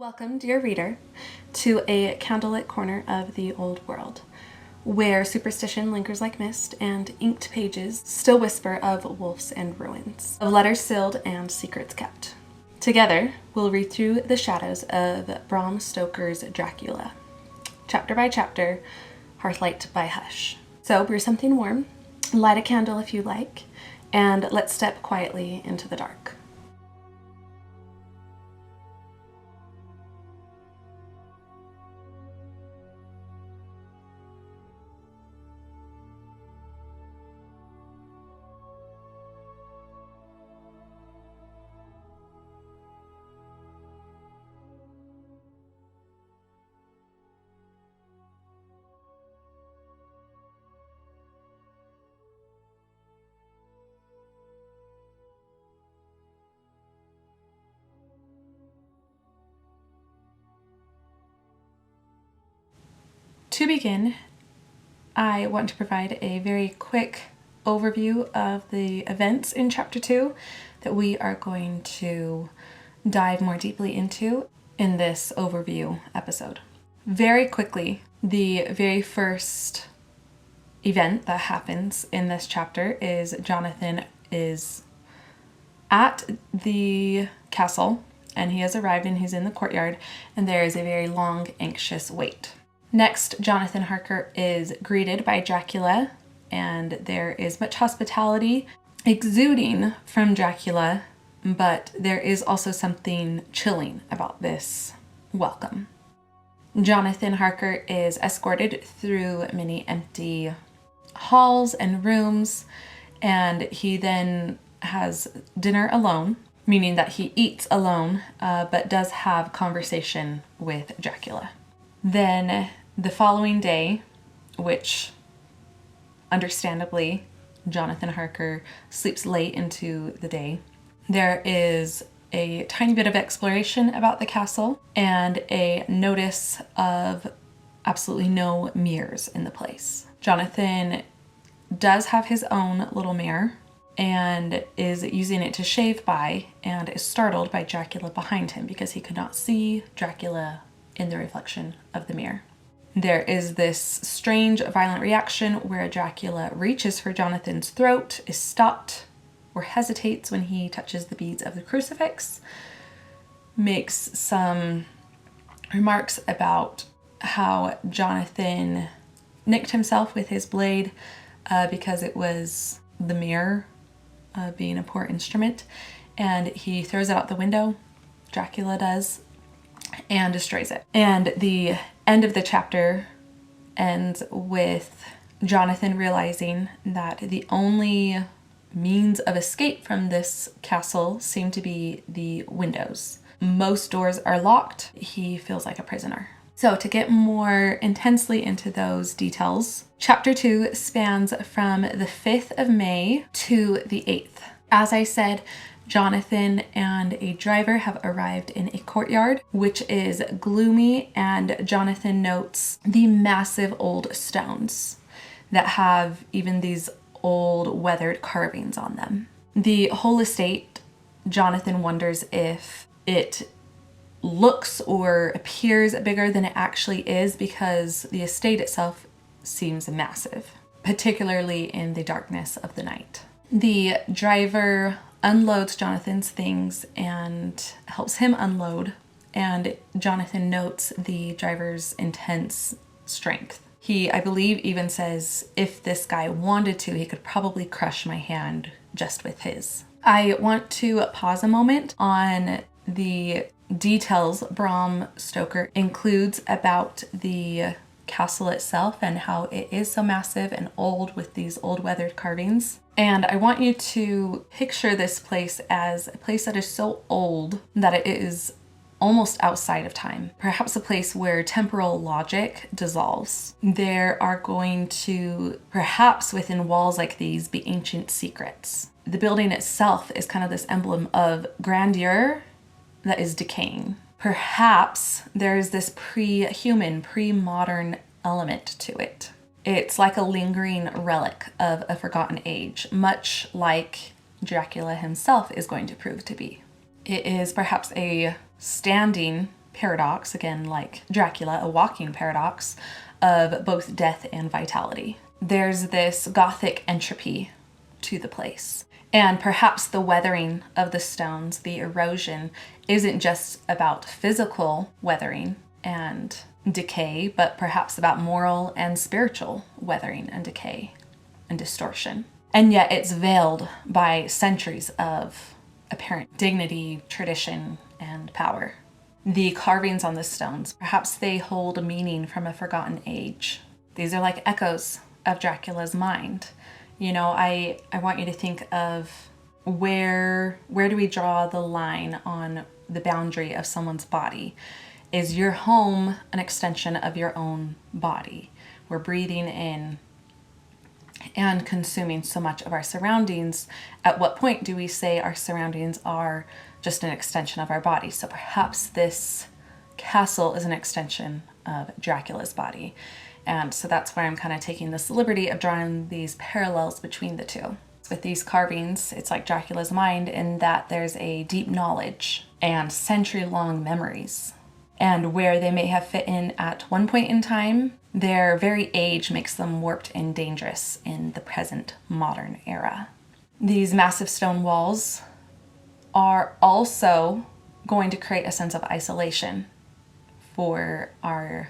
Welcome, dear reader, to a candlelit corner of the old world, where superstition lingers like mist and inked pages still whisper of wolves and ruins, of letters sealed and secrets kept. Together, we'll read through the shadows of Bram Stoker's Dracula, chapter by chapter, hearthlight by hush. So brew something warm, light a candle if you like, and let's step quietly into the dark. To begin, I want to provide a very quick overview of the events in Chapter 2 that we are going to dive more deeply into in this overview episode. Very quickly, the very first event that happens in this chapter is Jonathan is at the castle and he has arrived and he's in the courtyard and there is a very long, anxious wait. Next, Jonathan Harker is greeted by Dracula, and there is much hospitality exuding from Dracula, but there is also something chilling about this welcome. Jonathan Harker is escorted through many empty halls and rooms, and he then has dinner alone, meaning that he eats alone, but does have conversation with Dracula. Then the following day, which understandably Jonathan Harker sleeps late into the day, there is a tiny bit of exploration about the castle and a notice of absolutely no mirrors in the place. Jonathan does have his own little mirror and is using it to shave by and is startled by Dracula behind him because he could not see Dracula in the reflection of the mirror. There is this strange, violent reaction where Dracula reaches for Jonathan's throat, is stopped, or hesitates when he touches the beads of the crucifix, makes some remarks about how Jonathan nicked himself with his blade because it was the mirror being a poor instrument, and he throws it out the window, Dracula does, and destroys it. And the end of the chapter ends with Jonathan realizing that the only means of escape from this castle seem to be the windows. Most doors are locked. He feels like a prisoner. So to get more intensely into those details, Chapter 2 spans from the 5th of May to the 8th. As I said, Jonathan and a driver have arrived in a courtyard, which is gloomy, and Jonathan notes the massive old stones that have even these old weathered carvings on them. The whole estate, Jonathan wonders if it looks or appears bigger than it actually is because the estate itself seems massive, particularly in the darkness of the night. The driver unloads Jonathan's things and helps him unload, and Jonathan notes the driver's intense strength. He, I believe, even says if this guy wanted to, he could probably crush my hand just with his. I want to pause a moment on the details Bram Stoker includes about the castle itself and how it is so massive and old with these old weathered carvings. And I want you to picture this place as a place that is so old that it is almost outside of time. Perhaps a place where temporal logic dissolves. There are going to, perhaps within walls like these, be ancient secrets. The building itself is kind of this emblem of grandeur that is decaying. Perhaps there is this pre-human, pre-modern element to it. It's like a lingering relic of a forgotten age, much like Dracula himself is going to prove to be. It is perhaps a standing paradox, again, like Dracula, a walking paradox of both death and vitality. There's this gothic entropy to the place. And perhaps the weathering of the stones, the erosion, isn't just about physical weathering and decay, but perhaps about moral and spiritual weathering and decay and distortion. And yet it's veiled by centuries of apparent dignity, tradition, and power. The carvings on the stones, perhaps they hold a meaning from a forgotten age. These are like echoes of Dracula's mind. You know, I want you to think of where do we draw the line on the boundary of someone's body? Is your home an extension of your own body? We're breathing in and consuming so much of our surroundings. At what point do we say our surroundings are just an extension of our body? So perhaps this castle is an extension of Dracula's body. And so that's why I'm kind of taking this liberty of drawing these parallels between the two. With these carvings, it's like Dracula's mind in that there's a deep knowledge and century-long memories. And where they may have fit in at one point in time, their very age makes them warped and dangerous in the present modern era. These massive stone walls are also going to create a sense of isolation for our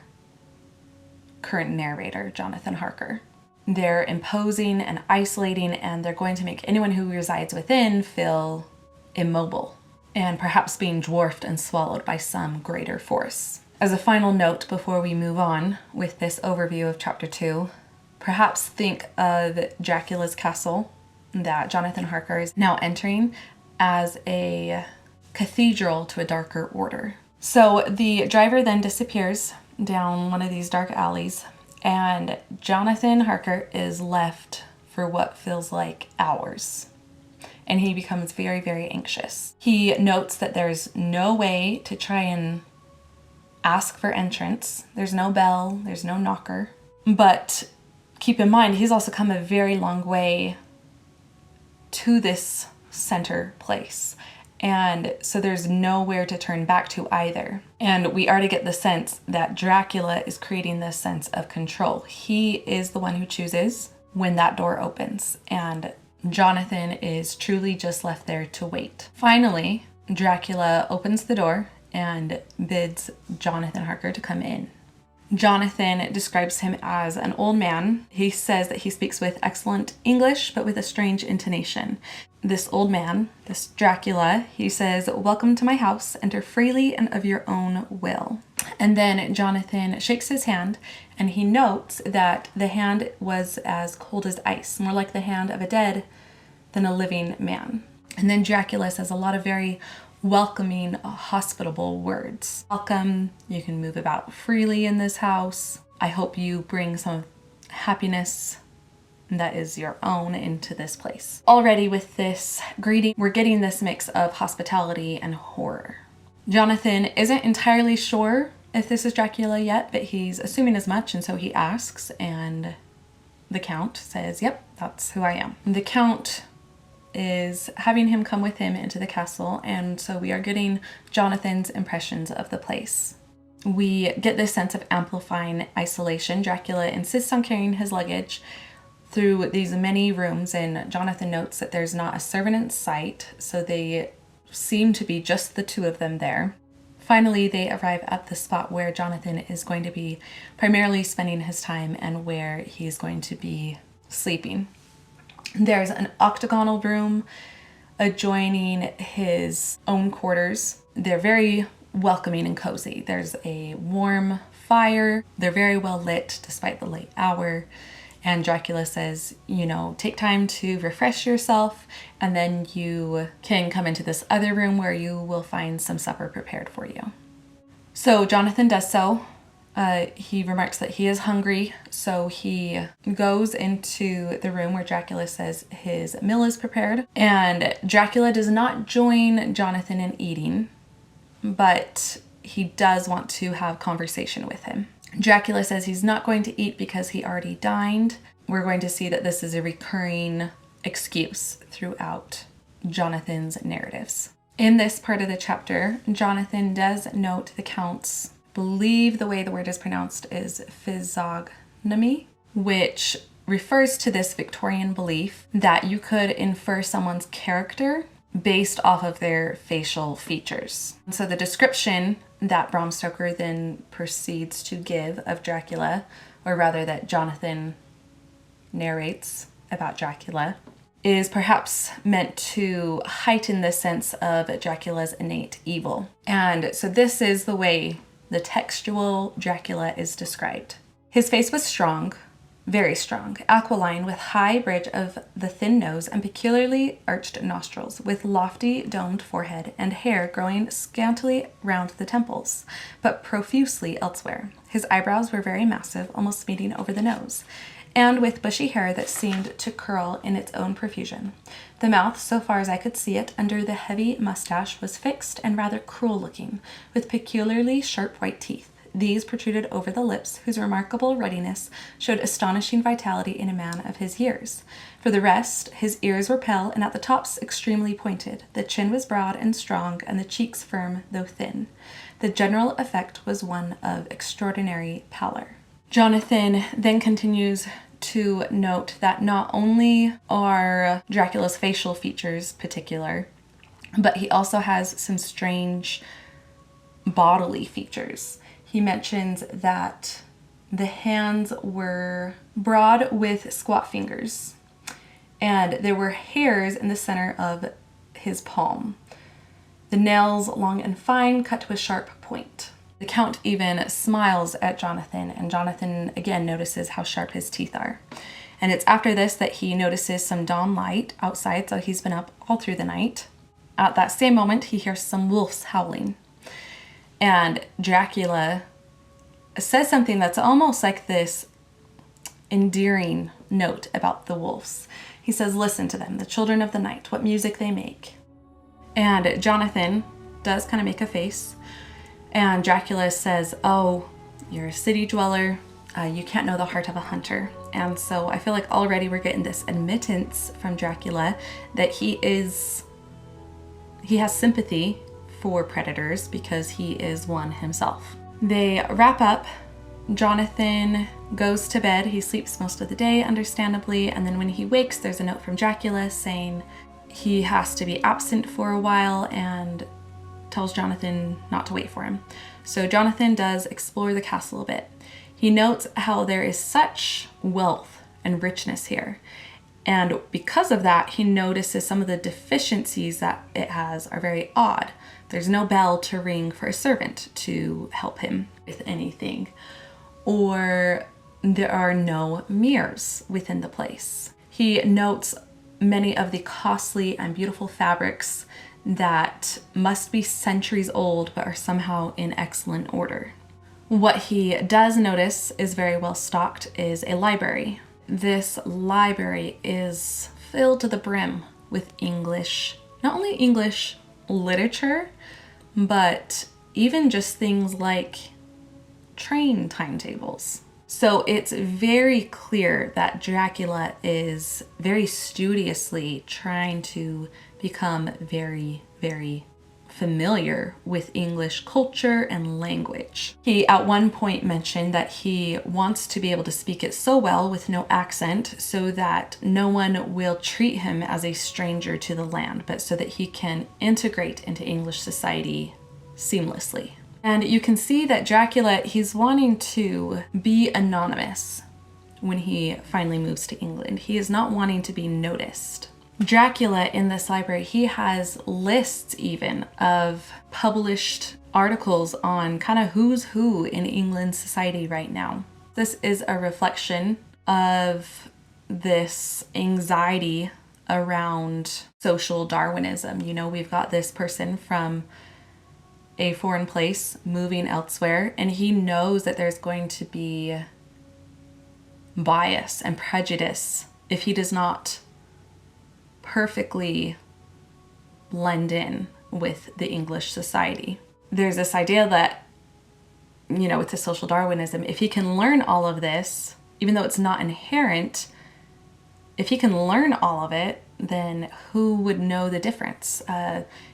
current narrator, Jonathan Harker. They're imposing and isolating, and they're going to make anyone who resides within feel immobile and perhaps being dwarfed and swallowed by some greater force. As a final note before we move on with this overview of chapter 2, perhaps think of Dracula's castle that Jonathan Harker is now entering as a cathedral to a darker order. So the driver then disappears down one of these dark alleys, and Jonathan Harker is left for what feels like hours. And he becomes very, very anxious. He notes that there's no way to try and ask for entrance. There's no bell, there's no knocker. But keep in mind, he's also come a very long way to this center place. And so there's nowhere to turn back to either. And we already get the sense that Dracula is creating this sense of control. He is the one who chooses when that door opens. And Jonathan is truly just left there to wait. Finally, Dracula opens the door and bids Jonathan Harker to come in. Jonathan describes him as an old man. He says that he speaks with excellent English, but with a strange intonation. This old man, this Dracula, he says, "Welcome to my house. Enter freely and of your own will." And then Jonathan shakes his hand, and he notes that the hand was as cold as ice, more like the hand of a dead than a living man. And then Dracula says a lot of very welcoming, hospitable words. Welcome, you can move about freely in this house. I hope you bring some happiness that is your own into this place. Already with this greeting, we're getting this mix of hospitality and horror. Jonathan isn't entirely sure if this is Dracula yet, but he's assuming as much, and so he asks, and the Count says, "Yep, that's who I am." The Count is having him come with him into the castle, and so we are getting Jonathan's impressions of the place. We get this sense of amplifying isolation. Dracula insists on carrying his luggage through these many rooms, and Jonathan notes that there's not a servant in sight, so they seem to be just the two of them there. Finally, they arrive at the spot where Jonathan is going to be primarily spending his time and where he's going to be sleeping. There's an octagonal room adjoining his own quarters. They're very welcoming and cozy. There's a warm fire. They're very well lit despite the late hour. And Dracula says, take time to refresh yourself, and then you can come into this other room where you will find some supper prepared for you. So Jonathan does so. He remarks that he is hungry, so he goes into the room where Dracula says his meal is prepared. And Dracula does not join Jonathan in eating, but he does want to have conversation with him. Dracula says he's not going to eat because he already dined. We're going to see that this is a recurring excuse throughout Jonathan's narratives. In this part of the chapter, Jonathan does note the Count's, I believe the way the word is pronounced is physiognomy, which refers to this Victorian belief that you could infer someone's character based off of their facial features. And so the description that Bram Stoker then proceeds to give of Dracula, or rather that Jonathan narrates about Dracula, is perhaps meant to heighten the sense of Dracula's innate evil. And so this is the way the textual Dracula is described. His face was strong, very strong, aquiline, with high bridge of the thin nose and peculiarly arched nostrils, with lofty domed forehead and hair growing scantily round the temples, but profusely elsewhere. His eyebrows were very massive, almost meeting over the nose, and with bushy hair that seemed to curl in its own profusion. The mouth, so far as I could see it, under the heavy mustache, was fixed and rather cruel-looking, with peculiarly sharp white teeth. These protruded over the lips, whose remarkable ruddiness showed astonishing vitality in a man of his years. For the rest, his ears were pale and at the tops extremely pointed. The chin was broad and strong, and the cheeks firm, though thin. The general effect was one of extraordinary pallor. Jonathan then continues to note that not only are Dracula's facial features particular, but he also has some strange bodily features. He mentions that the hands were broad with squat fingers, and there were hairs in the center of his palm. The nails long and fine, cut to a sharp point. The Count even smiles at Jonathan, and Jonathan again notices how sharp his teeth are. And it's after this that he notices some dawn light outside, so he's been up all through the night. At that same moment, he hears some wolves howling. And Dracula says something that's almost like this endearing note about the wolves. He says, "Listen to them, the children of the night, what music they make." And Jonathan does kind of make a face. And Dracula says, "Oh, you're a city dweller. You can't know the heart of a hunter." And so I feel like already we're getting this admittance from Dracula that he has sympathy for predators because he is one himself. They wrap up. Jonathan goes to bed. He sleeps most of the day, understandably. And then when he wakes, there's a note from Dracula saying he has to be absent for a while and tells Jonathan not to wait for him. So Jonathan does explore the castle a bit. He notes how there is such wealth and richness here. And because of that, he notices some of the deficiencies that it has are very odd. There's no bell to ring for a servant to help him with anything. Or there are no mirrors within the place. He notes many of the costly and beautiful fabrics that must be centuries old but are somehow in excellent order. What he does notice is very well stocked is a library. This library is filled to the brim with English, not only English literature, but even just things like train timetables. So it's very clear that Dracula is very studiously trying to become very, very familiar with English culture and language. He at one point mentioned that he wants to be able to speak it so well with no accent so that no one will treat him as a stranger to the land, but so that he can integrate into English society seamlessly. And you can see that Dracula, he's wanting to be anonymous when he finally moves to England. He is not wanting to be noticed. Dracula in this library, he has lists even of published articles on kind of who's who in England's society right now. This is a reflection of this anxiety around social Darwinism. You know, we've got this person from a foreign place moving elsewhere, and he knows that there's going to be bias and prejudice if he does not perfectly blend in with the English society. There's this idea that, you know, with the social Darwinism, if he can learn all of this, even though it's not inherent, if he can learn all of it, then who would know the difference?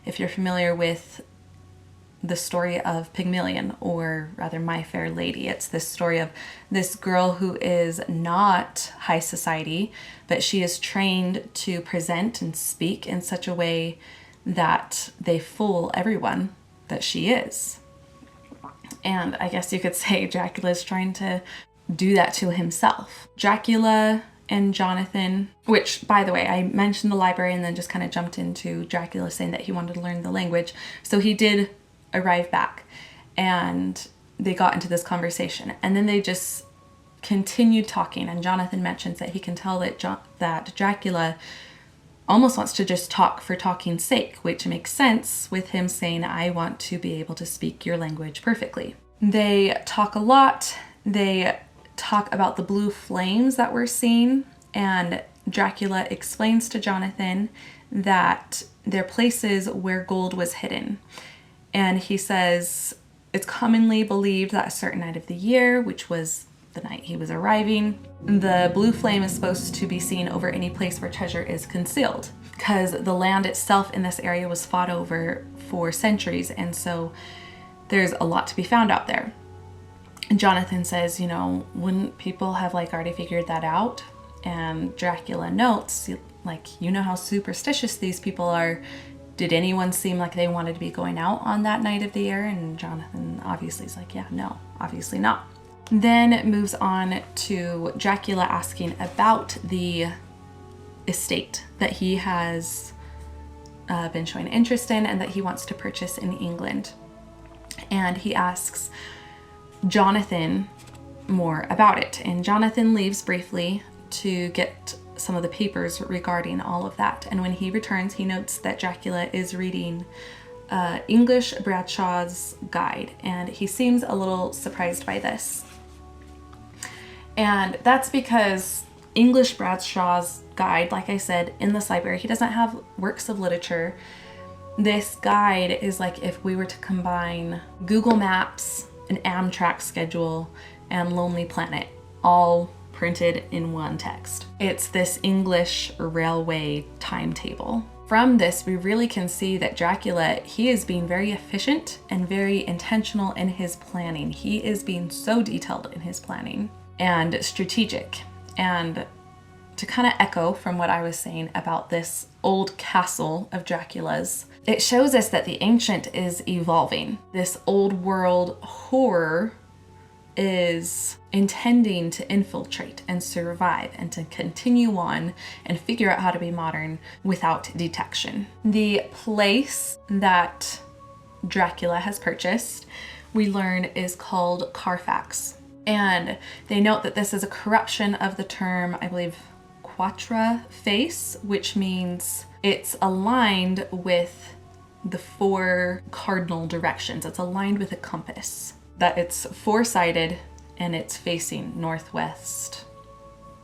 If you're familiar with the story of Pygmalion, or rather My Fair Lady, it's this story of this girl who is not high society, but she is trained to present and speak in such a way that they fool everyone that she is. And I guess you could say Dracula is trying to do that to himself. Dracula and Jonathan, which, by the way, I mentioned the library and then just kind of jumped into Dracula saying that he wanted to learn the language. So he did arrive back and they got into this conversation, and then they just continued talking, and Jonathan mentions that he can tell that that Dracula almost wants to just talk for talking's sake, which makes sense with him saying, I want to be able to speak your language perfectly. They talk a lot. They talk about the blue flames that we're seeing, and Dracula explains to Jonathan that they're places where gold was hidden. And he says it's commonly believed that a certain night of the year, which was the night he was arriving, the blue flame is supposed to be seen over any place where treasure is concealed, because the land itself in this area was fought over for centuries, and so there's a lot to be found out there. And Jonathan says, wouldn't people have already figured that out? And Dracula notes, you know how superstitious these people are. Did anyone seem like they wanted to be going out on that night of the year? And Jonathan obviously is like, yeah, no, obviously not. Then it moves on to Dracula asking about the estate that he has been showing interest in and that he wants to purchase in England. And he asks Jonathan more about it. And Jonathan leaves briefly to get some of the papers regarding all of that. And when he returns, he notes that Dracula is reading English Bradshaw's guide, and he seems a little surprised by this. And that's because English Bradshaw's guide, like I said, in this library, he doesn't have works of literature. This guide is like if we were to combine Google Maps, an Amtrak schedule, and Lonely Planet, all printed in one text. It's this English railway timetable. From this, we really can see that Dracula, he is being very efficient and very intentional in his planning. He is being so detailed in his planning and strategic. And to kind of echo from what I was saying about this old castle of Dracula's, it shows us that the ancient is evolving. This old world horror is intending to infiltrate and survive and to continue on and figure out how to be modern without detection. The place that Dracula has purchased, we learn, is called Carfax. And they note that this is a corruption of the term, I believe, quatra face, which means it's aligned with the 4 cardinal directions. It's aligned with a compass. That it's 4-sided and it's facing northwest,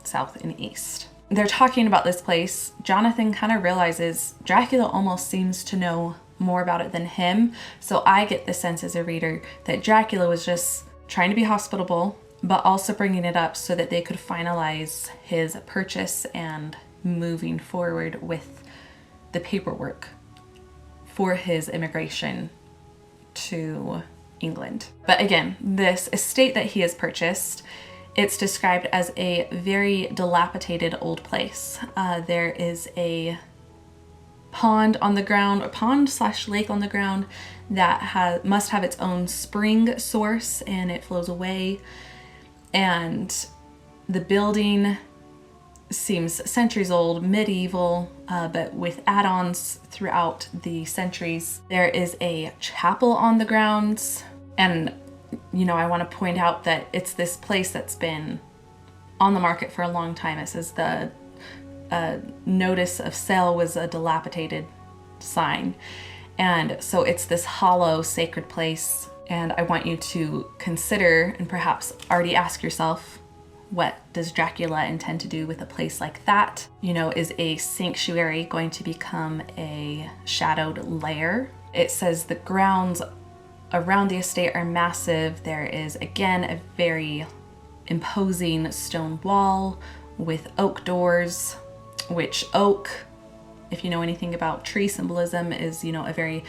south, and east. They're talking about this place. Jonathan kind of realizes Dracula almost seems to know more about it than him. So I get the sense as a reader that Dracula was just trying to be hospitable, but also bringing it up so that they could finalize his purchase and moving forward with the paperwork for his immigration to England. But again, this estate that he has purchased, it's described as a very dilapidated old place. There is a pond on the ground, a pond/lake on the ground that must have its own spring source, and it flows away. And the building seems centuries old, medieval, but with add-ons throughout the centuries. There is a chapel on the grounds, and I want to point out that it's this place that's been on the market for a long time. It says the notice of sale was a dilapidated sign, and so it's this hollow sacred place. And I want you to consider and perhaps already ask yourself, what does Dracula intend to do with a place like that? Is a sanctuary going to become a shadowed lair? It says the grounds around the estate are massive. There is, again, a very imposing stone wall with oak doors, which oak if you know anything about tree symbolism, is, a very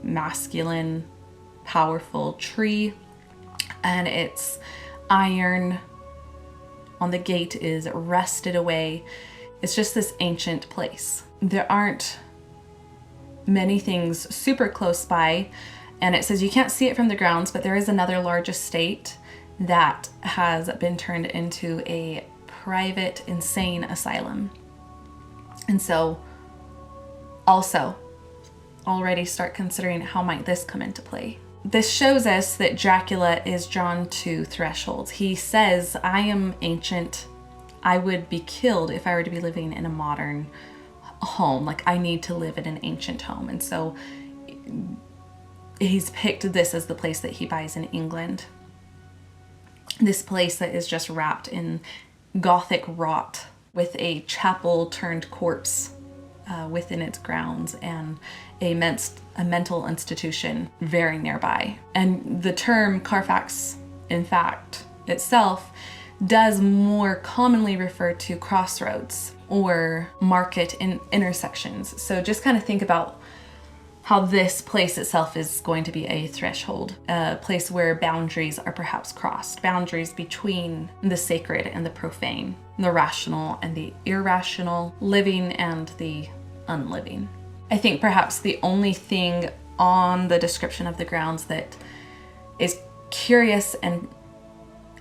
masculine, powerful tree. And its iron on the gate is rusted away. It's just this ancient place. There aren't many things super close by, and it says you can't see it from the grounds, but there is another large estate that has been turned into a private insane asylum. And so also already start considering how might this come into play. This shows us that Dracula is drawn to thresholds. He says, I am ancient. I would be killed if I were to be living in a modern home. Like, I need to live in an ancient home. And so he's picked this as the place that he buys in England. This place that is just wrapped in Gothic rot with a chapel turned corpse within its grounds, and a mental institution very nearby. And the term Carfax, in fact, itself does more commonly refer to crossroads or market intersections. So just kind of think about how this place itself is going to be a threshold, a place where boundaries are perhaps crossed, boundaries between the sacred and the profane, the rational and the irrational, living and the unliving. I think perhaps the only thing on the description of the grounds that is curious and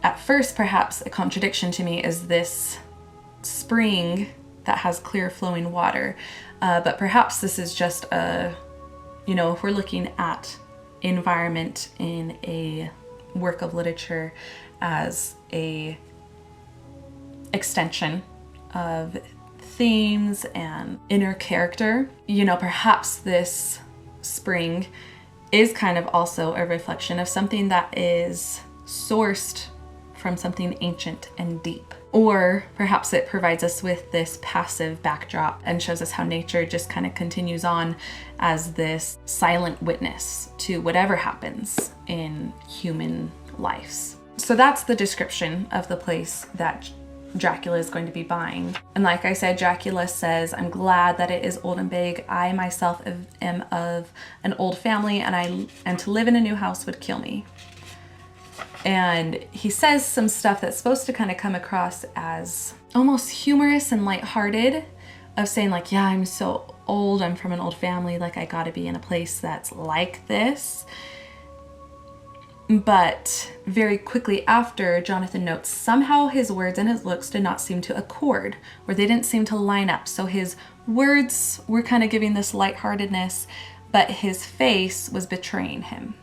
at first perhaps a contradiction to me is this spring that has clear flowing water. But perhaps this is just if we're looking at environment in a work of literature as a extension of themes and inner character, perhaps this spring is kind of also a reflection of something that is sourced from something ancient and deep. Or perhaps it provides us with this passive backdrop and shows us how nature just kind of continues on as this silent witness to whatever happens in human lives. So that's the description of the place that Dracula is going to be buying. And like I said, Dracula says, I'm glad that it is old and big. I myself am of an old family, and to live in a new house would kill me. And he says some stuff that's supposed to kind of come across as almost humorous and lighthearted, of saying like, yeah, I'm so old, I'm from an old family, like I gotta be in a place that's like this. But very quickly after, Jonathan notes somehow his words and his looks did not seem to accord, or they didn't seem to line up. So his words were kind of giving this lightheartedness, but his face was betraying him.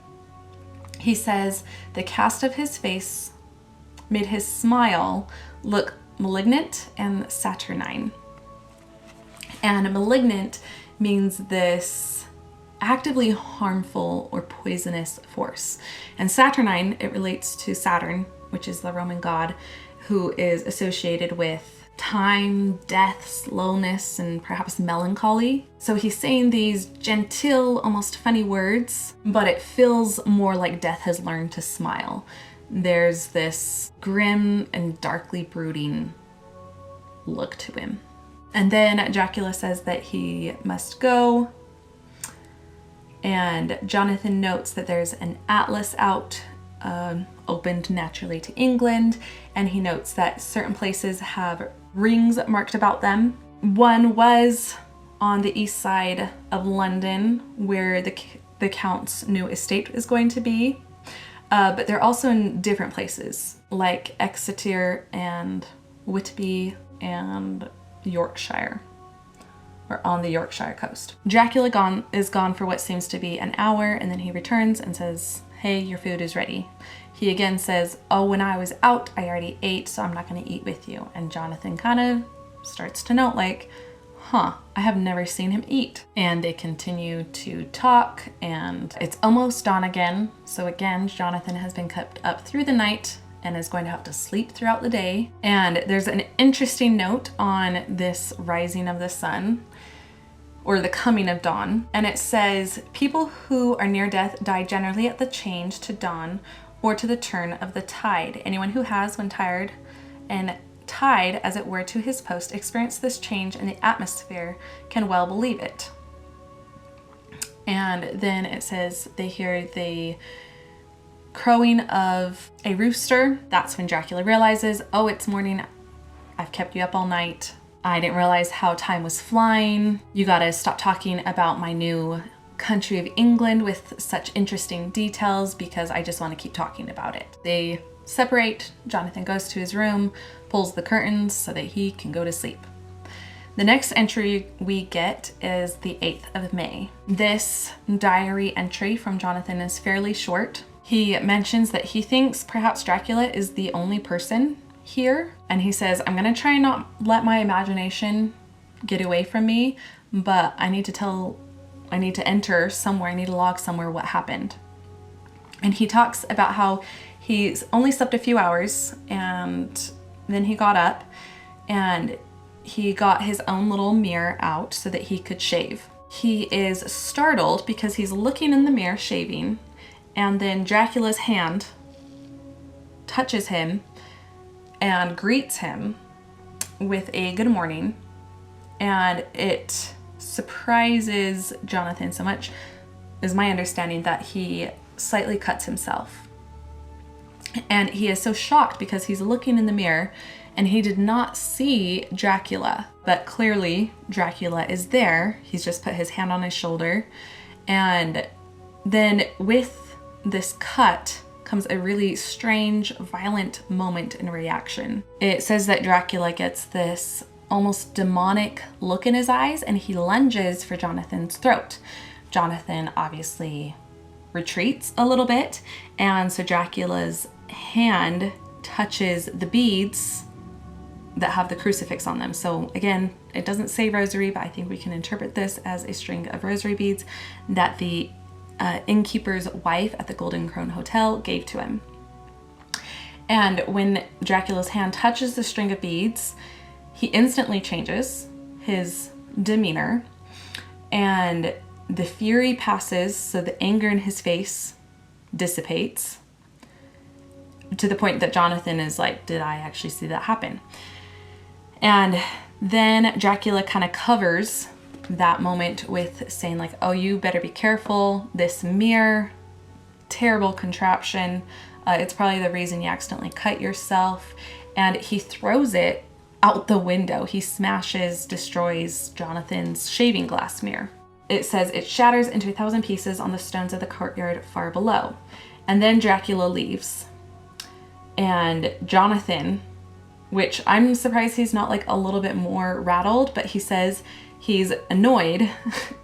He says the cast of his face made his smile look malignant and saturnine. And malignant means this actively harmful or poisonous force. And saturnine, it relates to Saturn, which is the Roman god, who is associated with time, death, slowness, and perhaps melancholy. So he's saying these genteel, almost funny words, but it feels more like death has learned to smile. There's this grim and darkly brooding look to him. And then Dracula says that he must go. And Jonathan notes that there's an atlas out, opened naturally to England. And he notes that certain places have rings marked about them. One was on the east side of London, where the Count's new estate is going to be. But they're also in different places, like Exeter and Whitby and Yorkshire, or on the Yorkshire coast. Dracula is gone for what seems to be an hour, and then he returns and says, hey, your food is ready. He again says, oh, when I was out, I already ate, so I'm not gonna eat with you. And Jonathan kind of starts to note like, I have never seen him eat. And they continue to talk, and it's almost dawn again. So again, Jonathan has been kept up through the night and is going to have to sleep throughout the day. And there's an interesting note on this rising of the sun, or the coming of dawn. And it says, people who are near death die generally at the change to dawn or to the turn of the tide. Anyone who has, when tired and tied, as it were, to his post, experienced this change in the atmosphere, can well believe it. And then it says they hear the crowing of a rooster. That's when Dracula realizes, oh, it's morning. I've kept you up all night. I didn't realize how time was flying. You gotta stop talking about my new country of England with such interesting details because I just want to keep talking about it. They separate. Jonathan goes to his room, pulls the curtains so that he can go to sleep. The next entry we get is the 8th of May. This diary entry from Jonathan is fairly short. He mentions that he thinks perhaps Dracula is the only person here. And he says, I'm gonna try and not let my imagination get away from me, but I need to enter somewhere, I need to log somewhere what happened. And he talks about how he's only slept a few hours and then he got up and he got his own little mirror out so that he could shave. He is startled because he's looking in the mirror shaving, and then Dracula's hand touches him and greets him with a good morning, and it surprises Jonathan so much, is my understanding, that he slightly cuts himself. And he is so shocked because he's looking in the mirror and he did not see Dracula, but clearly Dracula is there. He's just put his hand on his shoulder. And then with this cut comes a really strange, violent moment in reaction. It says that Dracula gets this almost demonic look in his eyes and he lunges for Jonathan's throat. Jonathan obviously retreats a little bit, and so Dracula's hand touches the beads that have the crucifix on them. So again, it doesn't say rosary, but I think we can interpret this as a string of rosary beads that the innkeeper's wife at the Golden Crone Hotel gave to him. And when Dracula's hand touches the string of beads, he instantly changes his demeanor and the fury passes, so the anger in his face dissipates to the point that Jonathan is like, did I actually see that happen? And then Dracula kind of covers that moment with saying like, oh, you better be careful. This mirror, terrible contraption. It's probably the reason you accidentally cut yourself. And he throws it out the window. He smashes, destroys Jonathan's shaving glass mirror. It says it shatters into 1,000 pieces on the stones of the courtyard far below. And then Dracula leaves. And Jonathan, which I'm surprised he's not like a little bit more rattled, but he says he's annoyed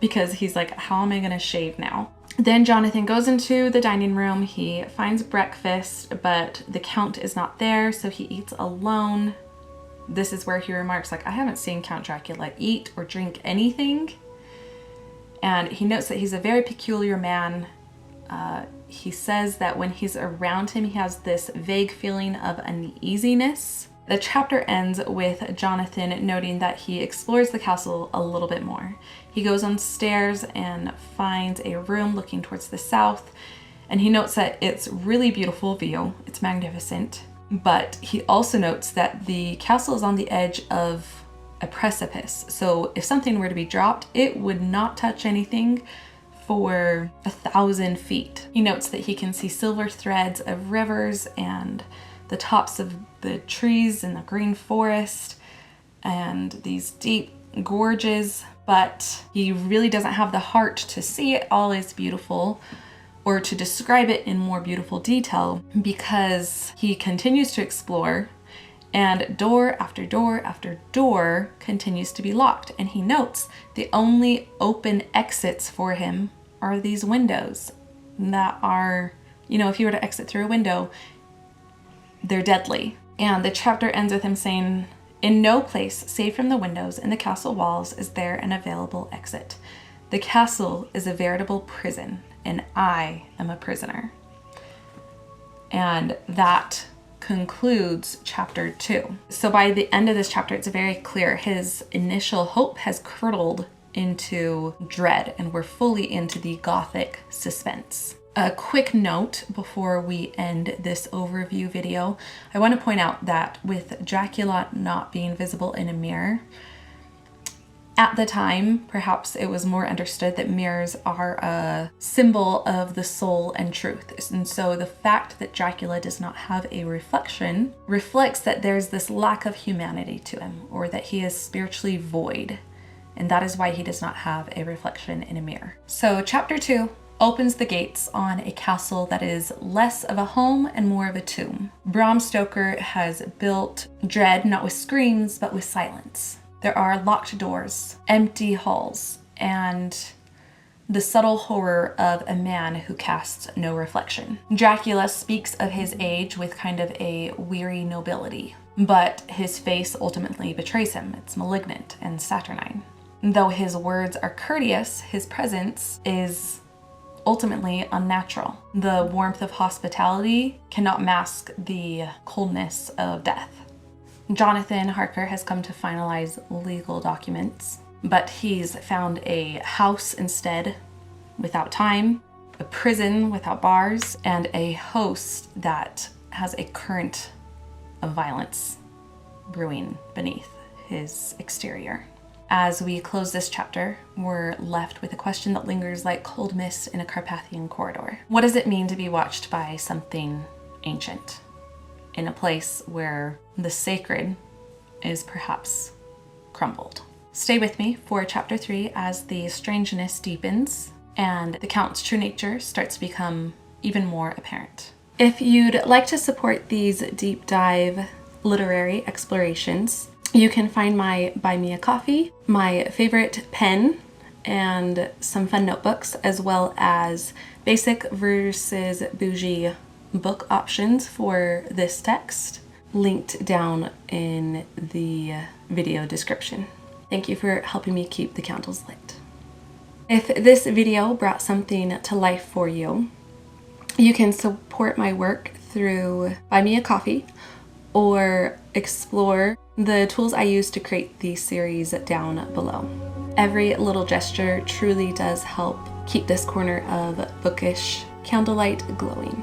because he's like, how am I gonna shave now? Then Jonathan goes into the dining room. He finds breakfast, but the Count is not there, so he eats alone. This is where he remarks like, I haven't seen Count Dracula eat or drink anything. And he notes that he's a very peculiar man. He says that when he's around him, he has this vague feeling of uneasiness. The chapter ends with Jonathan noting that he explores the castle a little bit more. He goes on stairs and finds a room looking towards the south, and he notes that it's really beautiful view. It's magnificent, but he also notes that the castle is on the edge of a precipice. So if something were to be dropped, it would not touch anything for 1,000 feet. He notes that he can see silver threads of rivers and the tops of the trees in the green forest and these deep gorges, but he really doesn't have the heart to see it all as beautiful or to describe it in more beautiful detail, because he continues to explore and door after door after door continues to be locked. And he notes the only open exits for him are these windows that are, you know, if you were to exit through a window, they're deadly. And the chapter ends with him saying, in no place save from the windows in the castle walls is there an available exit. The castle is a veritable prison, and I am a prisoner. And that concludes chapter 2. So by the end of this chapter, it's very clear his initial hope has curdled into dread, and we're fully into the Gothic suspense. A quick note before we end this overview video. I want to point out that with Dracula not being visible in a mirror, at the time, perhaps it was more understood that mirrors are a symbol of the soul and truth. And so the fact that Dracula does not have a reflection reflects that there's this lack of humanity to him, or that he is spiritually void. And that is why he does not have a reflection in a mirror. So chapter 2 opens the gates on a castle that is less of a home and more of a tomb. Bram Stoker has built dread not with screams, but with silence. There are locked doors, empty halls, and the subtle horror of a man who casts no reflection. Dracula speaks of his age with kind of a weary nobility, but his face ultimately betrays him. It's malignant and saturnine. Though his words are courteous, his presence is ultimately unnatural. The warmth of hospitality cannot mask the coldness of death. Jonathan Harker has come to finalize legal documents, but he's found a house instead without time, a prison without bars, and a host that has a current of violence brewing beneath his exterior. As we close this chapter, we're left with a question that lingers like cold mist in a Carpathian corridor. What does it mean to be watched by something ancient in a place where the sacred is perhaps crumbled? Stay with me for chapter 3 as the strangeness deepens and the Count's true nature starts to become even more apparent. If you'd like to support these deep dive literary explorations, you can find my Buy Me a Coffee, my favorite pen, and some fun notebooks, as well as basic versus bougie book options for this text, linked down in the video description. Thank you for helping me keep the candles lit. If this video brought something to life for you, you can support my work through Buy Me a Coffee or explore the tools I use to create these series down below. Every little gesture truly does help keep this corner of bookish candlelight glowing.